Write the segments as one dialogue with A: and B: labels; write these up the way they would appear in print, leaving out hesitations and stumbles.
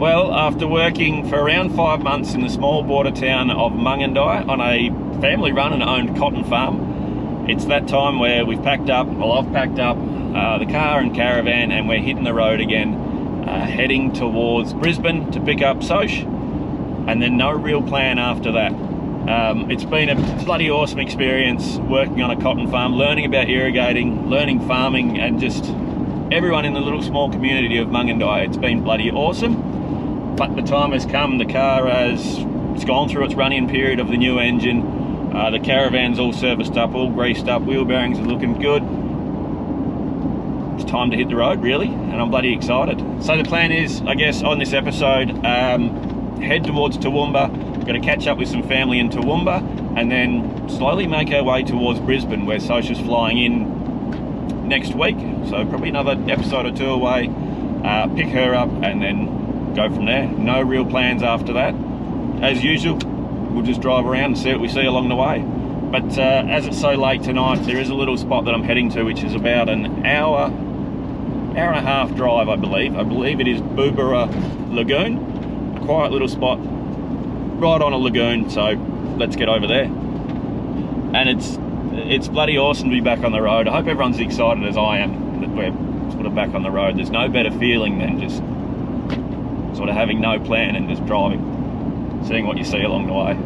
A: Well, after working for around 5 months in the small border town of Mungindi on a family-run and owned cotton farm, it's that time where we've packed up, well, I've packed up the car and caravan, and we're hitting the road again, heading towards Brisbane to pick up Soch, and then no real plan after that. It's been a bloody awesome experience working on a cotton farm, learning about irrigating, learning farming, and just everyone in the little small community of Mungindi. It's been bloody awesome. But the time has come. The car it's gone through its run-in period of the new engine. The caravan's all serviced up, all greased up, wheel bearings are looking good. It's time to hit the road, really, and I'm bloody excited. So the plan is, I guess, on this episode, head towards Toowoomba. Got to catch up with some family in Toowoomba, and then slowly make our way towards Brisbane, where Soch is flying in next week. So probably another episode or two away. Pick her up and then go from there. No real plans after that. As usual, we'll just drive around and see what we see along the way. But as it's so late tonight, there is a little spot that I'm heading to, which is about an hour and a half drive, I believe. I believe it is Boobara Lagoon. A quiet little spot right on a lagoon, so let's get over there. And it's bloody awesome to be back on the road. I hope everyone's as excited as I am that we're sort of back on the road. There's no better feeling than just sort of having no plan and just driving, seeing what you see along the way.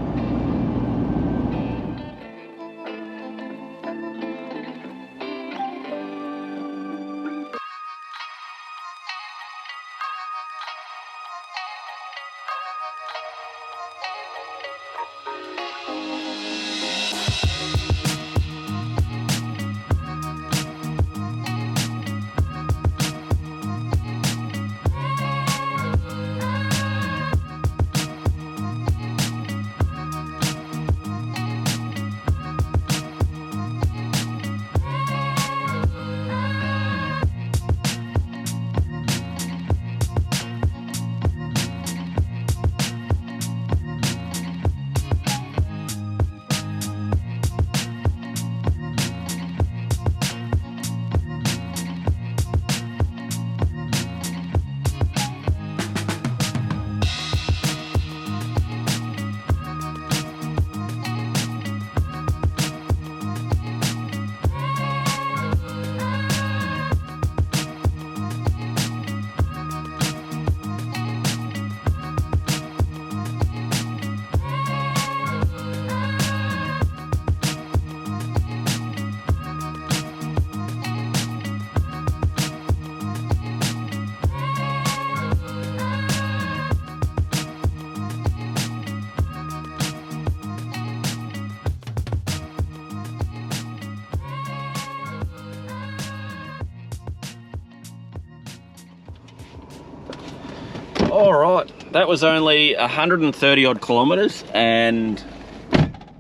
A: All right, that was only 130 odd kilometers, and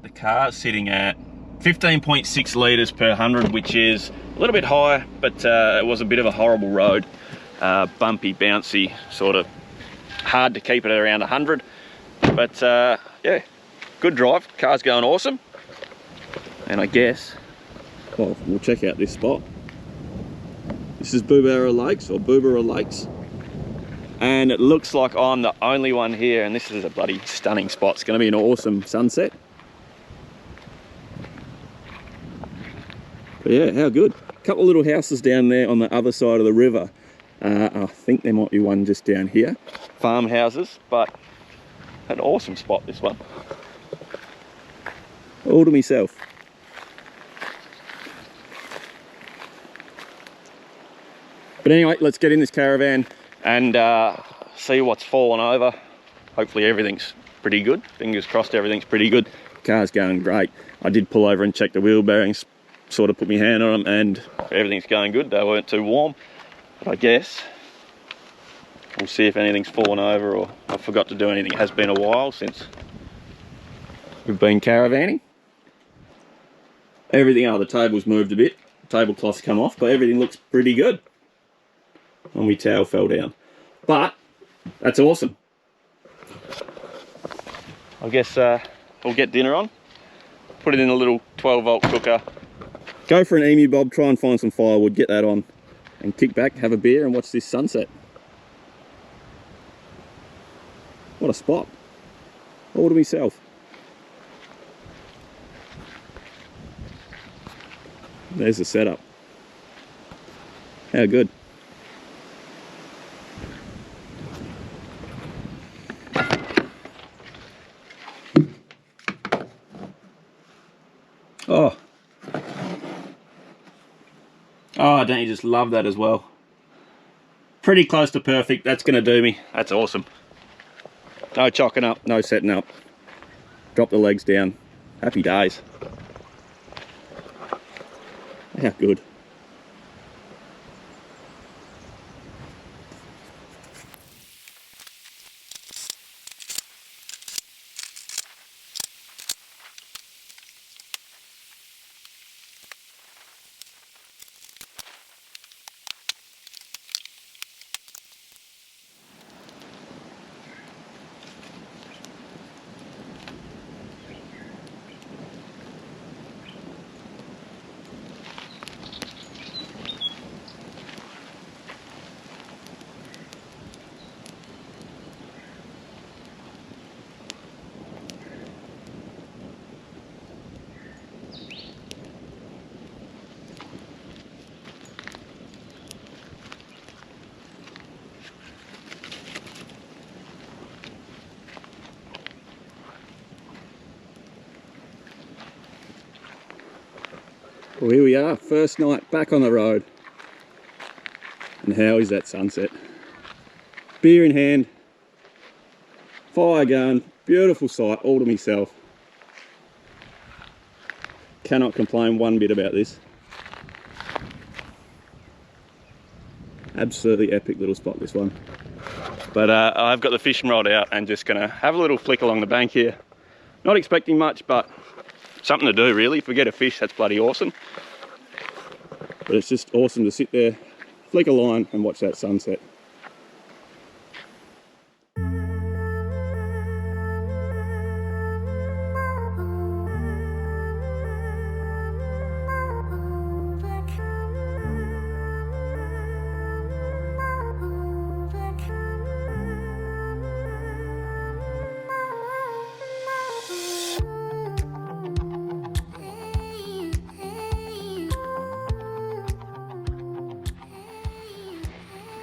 A: the car's sitting at 15.6 litres per 100, which is a little bit high, but it was a bit of a horrible road. Bumpy, bouncy, sort of hard to keep it around 100. But yeah, good drive, car's going awesome. And I guess, well, we'll check out this spot. This is Boobara Lakes, or Boobara Lakes. And it looks like I'm the only one here, and this is a bloody stunning spot. It's going to be an awesome sunset. But yeah, how good. A couple of little houses down there on the other side of the river. I think there might be one just down here. Farmhouses, but an awesome spot, this one. All to myself. But anyway, let's get in this caravan and see what's fallen over. Hopefully everything's pretty good. Fingers crossed everything's pretty good. Car's going great. I did pull over and check the wheel bearings, sort of put my hand on them, and everything's going good. They weren't too warm. But I guess we'll see if anything's fallen over or I forgot to do anything. It has been a while since we've been caravanning. Everything, the table's moved a bit. Tablecloth's come off, but everything looks pretty good. And my towel fell down. But that's awesome. I guess we'll get dinner on. Put it in a little 12-volt cooker. Go for an emu bob, try and find some firewood, get that on, and kick back, have a beer and watch this sunset. What a spot. All to myself. There's the setup. How good. Oh. Oh, don't you just love that as well? Pretty close to perfect. That's going to do me. That's awesome. No chocking up, no setting up. Drop the legs down. Happy days. How good. Well, here we are, first night back on the road. And how is that sunset? Beer in hand, fire going, beautiful sight, all to myself. Cannot complain one bit about this. Absolutely epic little spot, this one. But I've got the fishing rod out and just gonna have a little flick along the bank here. Not expecting much, but something to do really. If we get a fish, that's bloody awesome. But it's just awesome to sit there, flick a line and watch that sunset.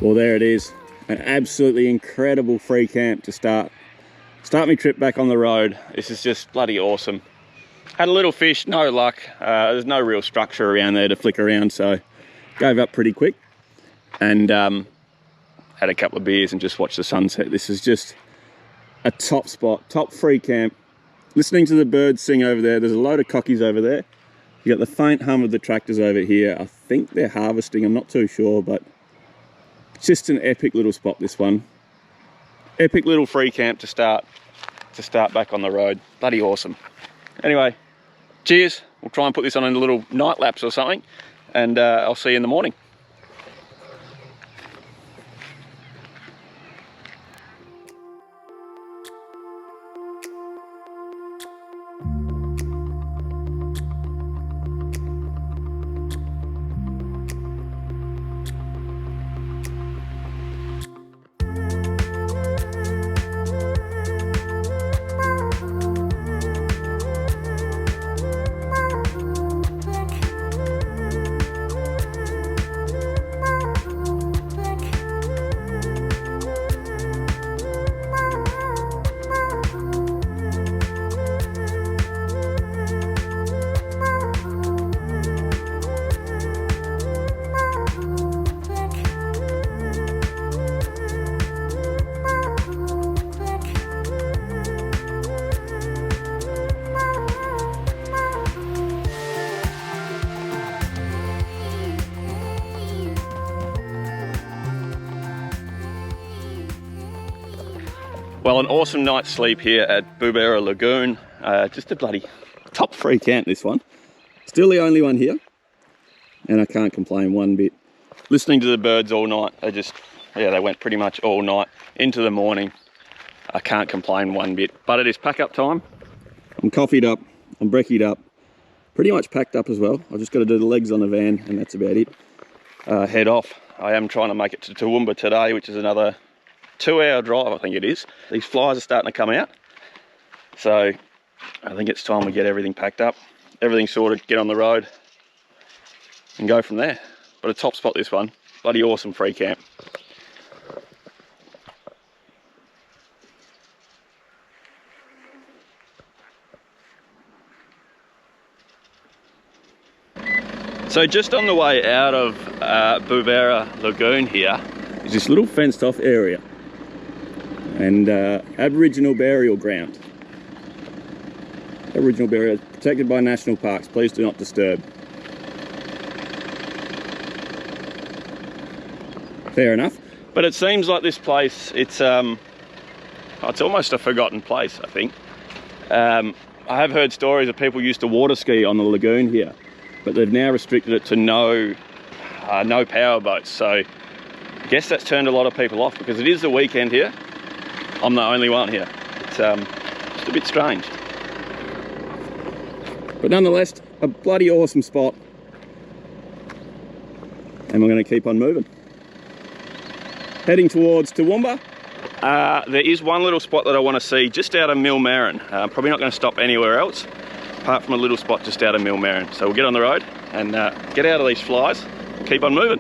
A: Well, there it is, an absolutely incredible free camp to start my trip back on the road. This is just bloody awesome. Had a little fish, no luck. There's no real structure around there to flick around, so gave up pretty quick. And had a couple of beers and just watched the sunset. This is just a top spot, top free camp. Listening to the birds sing over there. There's a load of cockies over there. You got the faint hum of the tractors over here. I think they're harvesting, I'm not too sure, but just an epic little spot, this one. Epic little free camp to start back on the road. Bloody awesome. Anyway, cheers. We'll try and put this on a little night lapse or something, and I'll see you in the morning. Well, an awesome night's sleep here at Booberra Lagoon. Just a bloody top free camp, this one. Still the only one here, and I can't complain one bit. Listening to the birds all night, they went pretty much all night into the morning. I can't complain one bit, but it is pack up time. I'm coffeeed up, I'm brekkied up, pretty much packed up as well. I've just got to do the legs on the van and that's about it. Head off. I am trying to make it to Toowoomba today, which is another 2-hour drive, I think it is. These flies are starting to come out. So I think it's time we get everything packed up, everything sorted, get on the road and go from there. But a top spot, this one. Bloody awesome free camp. So just on the way out of Booberra Lagoon here is this little fenced off area and Aboriginal burial ground. Aboriginal burial protected by national parks, please do not disturb. Fair enough. But it seems like this place, it's almost a forgotten place, I think. I have heard stories of people used to water ski on the lagoon here, but they've now restricted it to no power boats. So I guess that's turned a lot of people off because it is the weekend here. I'm the only one here. It's just a bit strange. But nonetheless, a bloody awesome spot. And we're going to keep on moving. Heading towards Toowoomba. There is one little spot that I want to see just out of Millmerran. Probably not going to stop anywhere else, apart from a little spot just out of Millmerran. So we'll get on the road and get out of these flies and keep on moving.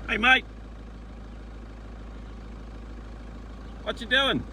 A: Hey mate, what you doing?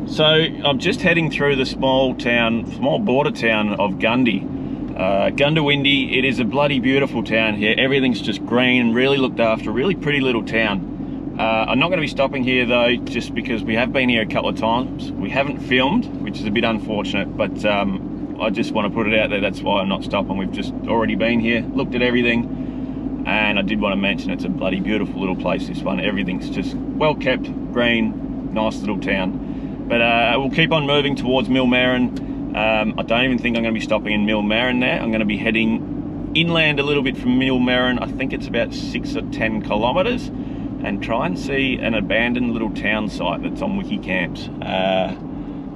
A: So I'm just heading through the small border town of Gundy. Gundawindi, it is a bloody beautiful town here. Everything's just green, really looked after, really pretty little town. I'm not going to be stopping here though, just because we have been here a couple of times. We haven't filmed, which is a bit unfortunate, but I just want to put it out there, that's why I'm not stopping. We've just already been here, looked at everything, and I did want to mention it's a bloody beautiful little place, this one. Everything's just well kept, green, nice little town. But we'll keep on moving towards Millmerran. I don't even think I'm going to be stopping in Millmerran there. I'm going to be heading inland a little bit from Millmerran. I think it's about 6 or 10 kilometres, and try and see an abandoned little town site that's on Wikicamps.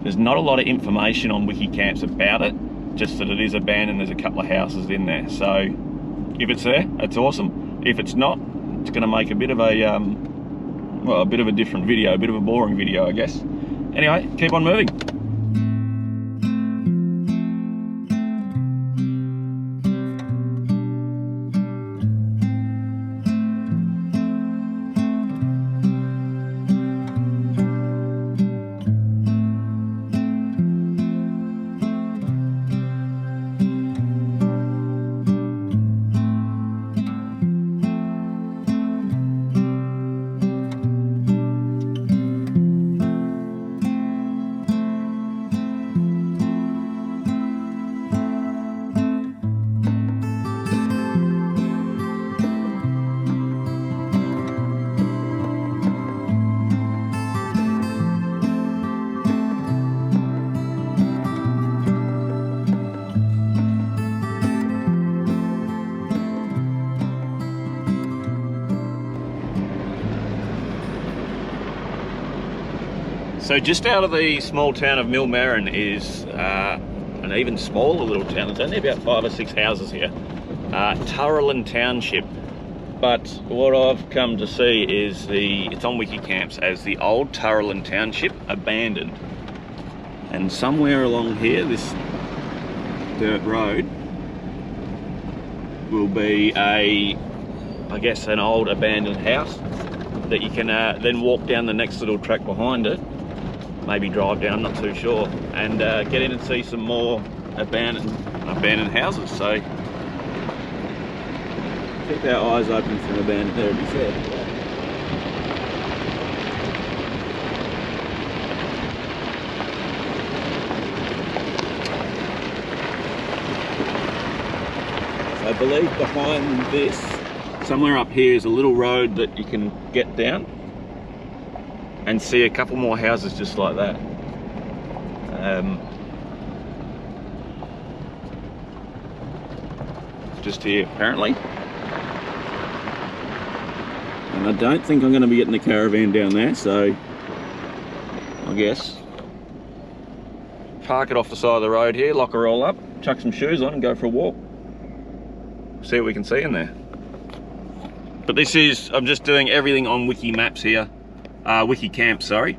A: There's not a lot of information on Wikicamps about it, just that it is abandoned. There's a couple of houses in there. So if it's there, it's awesome. If it's not, it's going to make a bit of a well, a bit of a different video, a bit of a boring video, I guess. Anyway, keep on moving. So just out of the small town of Millmerran is an even smaller little town. There's only about 5 or 6 houses here. Turralin Township. But what I've come to see is it's on Wikicamps as the old Turralin Township abandoned. And somewhere along here, this dirt road will be I guess an old abandoned house that you can then walk down the next little track behind it, maybe drive down, not too sure, and get in and see some more abandoned houses. So keep our eyes open for an abandoned heritage there. I believe behind this, somewhere up here, is a little road that you can get down and see a couple more houses just like that. Just here apparently. And I don't think I'm going to be getting the caravan down there, so I guess park it off the side of the road here, lock her all up, chuck some shoes on and go for a walk. See what we can see in there. But this is, I'm just doing everything on Wiki Maps here. Wikicamps, sorry.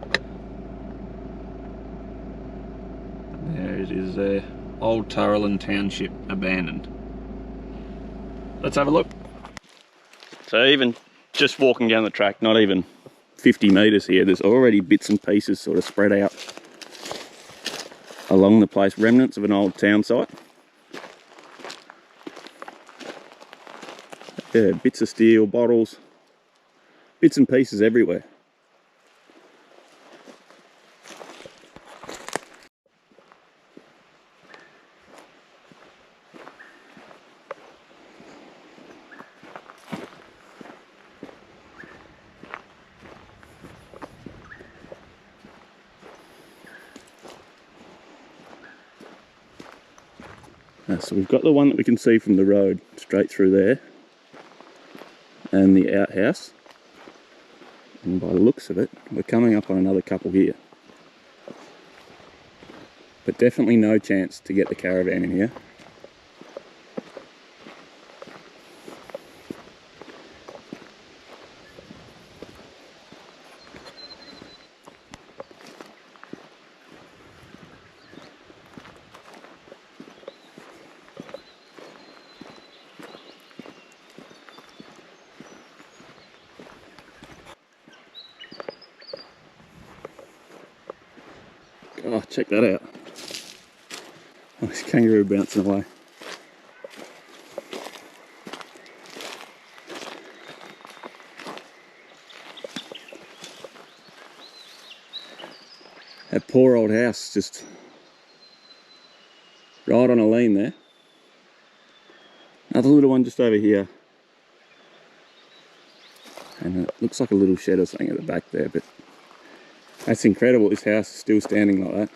A: There it is there. Old Turralin Township abandoned. Let's have a look. So even just walking down the track, not even 50 metres here, there's already bits and pieces sort of spread out along the place. Remnants of an old town site. Yeah, bits of steel, bottles, bits and pieces everywhere. So we've got the one that we can see from the road straight through there, and the outhouse, and by the looks of it we're coming up on another couple here, but definitely no chance to get the caravan in here. Oh, check that out. Oh, this kangaroo bouncing away. That poor old house just right on a lane there. Another little one just over here. And it looks like a little shed or something at the back there, but that's incredible, this house is still standing like that.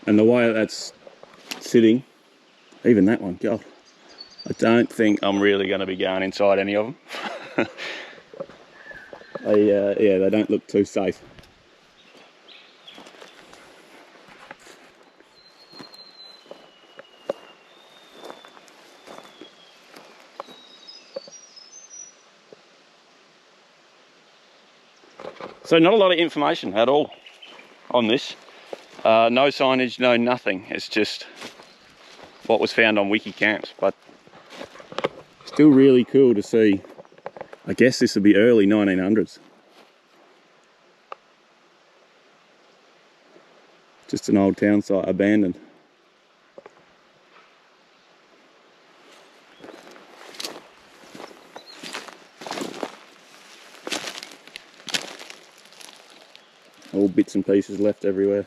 A: And the way that's sitting, even that one, God, I don't think I'm really going to be going inside any of them. Yeah, they don't look too safe. So not a lot of information at all on this. No signage, no nothing. It's just what was found on Wikicamps, but still really cool to see. I guess this would be early 1900s. Just an old town site abandoned. All bits and pieces left everywhere.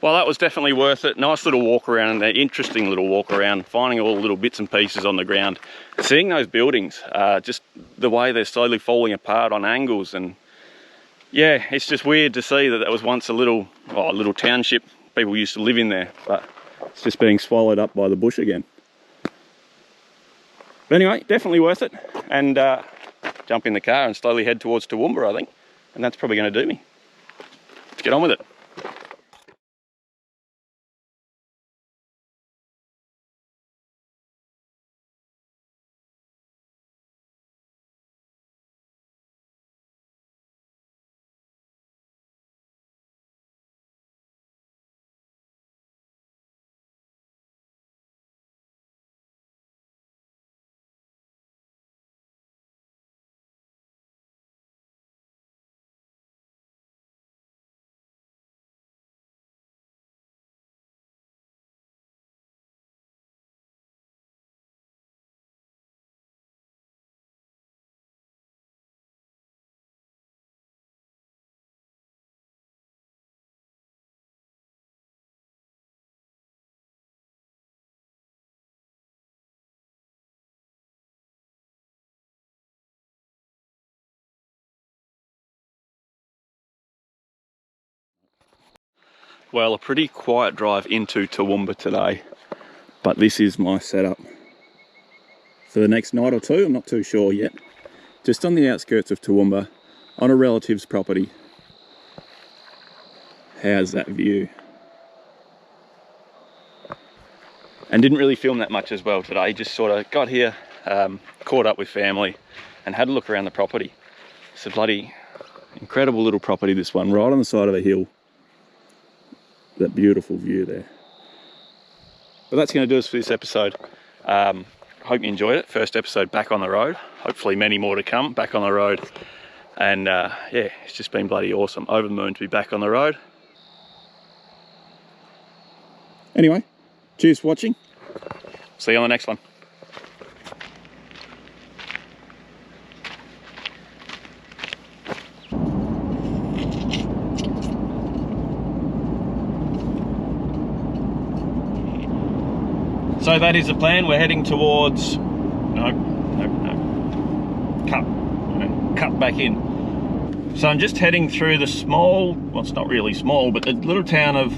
A: Well, that was definitely worth it. Nice little walk around there, interesting little walk around, finding all the little bits and pieces on the ground. Seeing those buildings, just the way they're slowly falling apart on angles, and yeah, it's just weird to see that that was once a little township. People used to live in there, but it's just being swallowed up by the bush again. But anyway, definitely worth it. And jump in the car and slowly head towards Toowoomba, I think. And that's probably going to do me. Let's get on with it. Well, a pretty quiet drive into Toowoomba today, but this is my setup for the next night or two. I'm not too sure yet. Just on the outskirts of Toowoomba, on a relative's property. How's that view? And didn't really film that much as well today. Just sort of got here, caught up with family, and had a look around the property. It's a bloody incredible little property, this one, right on the side of a hill. That beautiful view there. But that's going to do us for this episode. Hope you enjoyed it. First episode back on the road. Hopefully many more to come back on the road. And yeah, it's just been bloody awesome. Over the moon to be back on the road. Anyway, cheers for watching. See you on the next one. So that is the plan. We're heading towards, cut back in. So I'm just heading through the small, well, it's not really small, but the little town of